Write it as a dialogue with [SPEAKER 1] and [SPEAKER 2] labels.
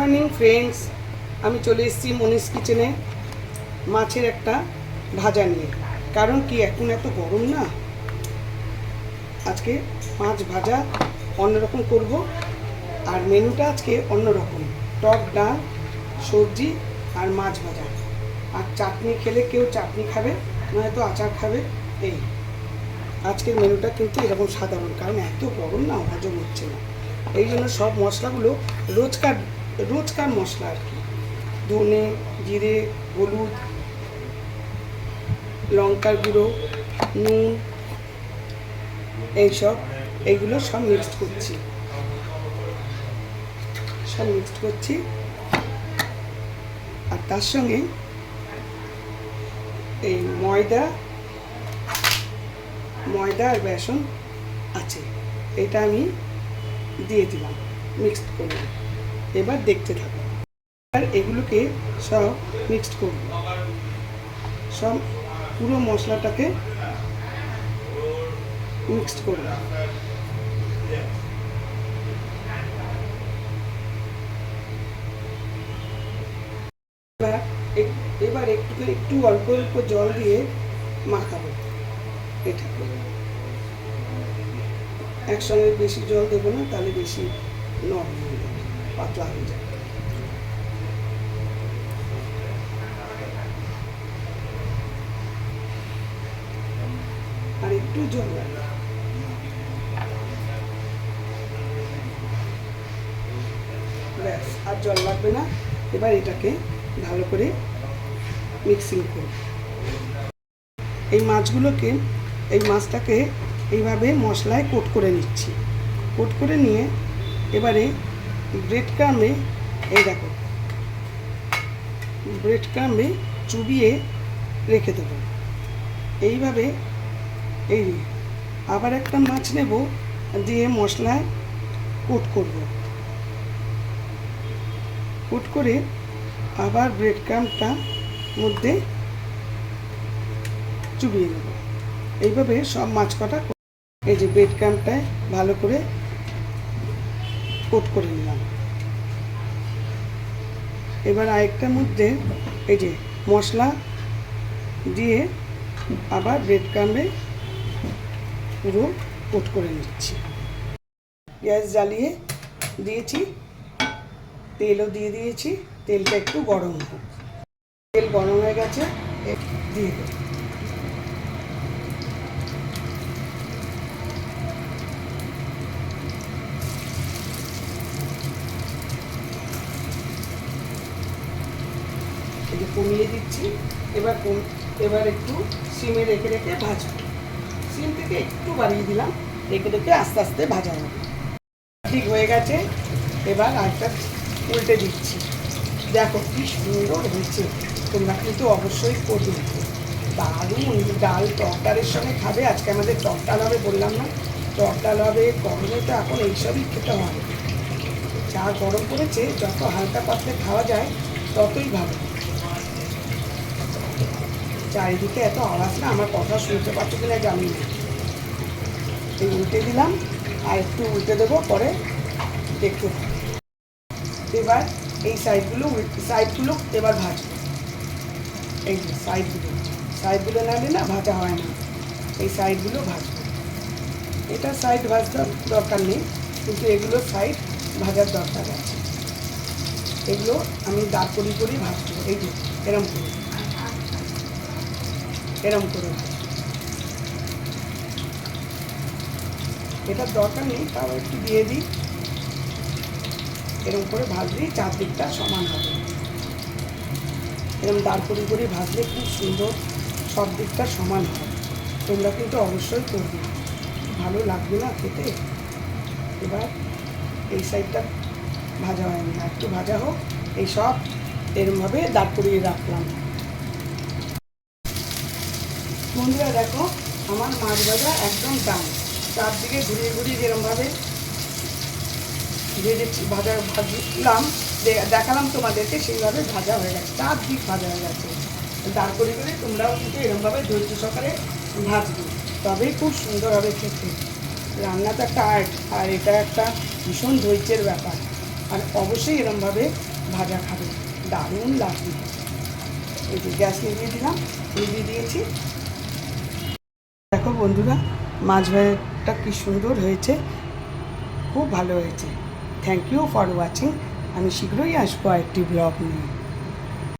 [SPEAKER 1] Morning friends, আমি চলে এসেছি মনীষ কিচেনে মাছের একটা ভাজা নিয়ে। কারণ কি, এখন এত গরম না, আজকে মাছ ভাজা অন্যরকম করব। আর মেনুটা আজকে অন্যরকম, টক ডাল, সবজি আর মাছ ভাজা। আর চাটনি খেলে কেউ চাটনি খাবে, নয়তো আচার খাবে। এই আজকের মেনুটা কিন্তু এরকম সাধারণ, কারণ এত গরম না, হজম হচ্ছে না। এই জন্য সব মশলাগুলো রোজকার মশলা আর কি, ধনে, জিরে, হলুদ, লঙ্কার গুঁড়ো, নুন, এইগুলো সব মিক্সড করছি। আর তার সঙ্গে এই ময়দা আর বেসন আছে, এটা আমি দিয়ে দিলাম, মিক্সড করলাম। এবার দেখতে থাকো। আর এগুলোকে সব মিক্সড করব, সব পুরো মশলাটাকে মিক্সড করব। এবার একটু অল্প অল্প জল দিয়ে মাখাবো। এটা একসঙ্গে বেশি জল দেবো না, তাহলে বেশি নরম হয়ে যাবে, পাতলা হয়ে যাবে। আর একটু জল লাগবে, ব্যাস, আর জল লাগবে না। এবার এটাকে ভালো করে মিক্সিং করব। এই মাছটাকে এইভাবে মশলায় কোট করে নিচ্ছি। কোট করে নিয়ে এবারে ব্রেড ক্রাম্বে চুবিয়ে রেখে দেবো। এইভাবে আবার একটা মাছ নেব, দিয়ে মশলায় কোট করব। কোট করে আবার ব্রেড ক্রাম্বটা মধ্যে চুবিয়ে নেব। এইভাবে সব মাছ কটা, এই যে ব্রেড ক্রাম্বটায় ভালো করে কোট করে নিলাম। এবার আরেকটার মধ্যে এই যে মশলা দিয়ে আবার ব্রেড ক্রাম্বে পুরো কোট করে নিচ্ছি। গ্যাস জ্বালিয়ে দিয়েছি, তেলও দিয়ে দিয়েছি। তেলটা একটু গরম হোক। তেল গরম হয়ে গেছে, দিয়ে দেব। এই যে কমিয়ে দিচ্ছি। এবার একটু সিমে রেখে ভাজবো। সিম থেকে একটু বাড়িয়ে দিলাম, রেখে আস্তে আস্তে ভাজা হবে। ঠিক হয়ে গেছে। এবার আরেকটা উল্টে দিচ্ছি। দেখো কি সুন্দর হয়েছে, তোমরা কিন্তু অবশ্যই করবে। দারুণ ডাল টক ডালের সঙ্গে খাবে। আজকে আমাদের টক ডাল হবে, বললাম না, টক ডাল হবে। গরমে তো এখন এইসবই খেতে হবে। যা গরম পড়েছে, যত হালকা পাতলে খাওয়া যায় ততই ভালো। চারিদিকে এত আওয়াজ না, আমার কথা শুনতে পাচ্ছ কিনা জানি না। এই উল্টে দিলাম, আর একটু উল্টে দেবো, পরে দেখতে। এবার এই সাইডগুলো এবার ভাজবো। এই যে সাইডগুলো নাহলে না ভাজা হয় না। এই সাইডগুলো ভাজবো। এটা সাইড ভাজার দরকার নেই, কিন্তু এগুলো সাইড ভাজার দরকার আছে। এগুলো আমি দাঁড় করি ভাজবো। এই যে এরম করে এটার দরকার নেই, তাও একটু দিয়ে দিই। এরকম করে ভাজলেই চারদিকটা সমান হবে। এরকম দাঁড় করি ভাজলে খুব সুন্দর সব দিকটা সমান হবে। তোমরা কিন্তু অবশ্যই করবে, ভালো লাগবে না খেতে। এবার এই সাইডটা ভাজা হয়নি, আর একটু ভাজা হোক। এই সব এরমভাবে দাঁড় করিয়ে রাখলাম। বন্ধুরা দেখো, আমার মাছ ভাজা একদম ডান। চারদিকে ঘুরিয়ে যেরমভাবে ভাজলাম, দেখালাম তোমাদেরকে, সেইভাবে ভাজা হয়ে গেছে। চারদিক ভাজা হয়ে গেছে। দাঁড় করে তোমরাও কিন্তু এরমভাবে ধৈর্য সহকারে ভাজবে, তবেই খুব সুন্দর হবে খেতে। রান্না তো একটা আর্ট, আর এটা একটা ভীষণ ধৈর্যের ব্যাপার। আর অবশ্যই এরমভাবে ভাজা খাবে, দারুণ লাগবে। এই যে গ্যাস নিভিয়ে দিলাম, নিভিয়ে দিয়েছি। দেখো বন্ধুরা, মাছ ভাজাটা কি সুন্দর হয়েছে, খুব ভালো হয়েছে। Thank you for watching. আমি শীঘ্রই আসবো আরেকটি ব্লগ নিয়ে।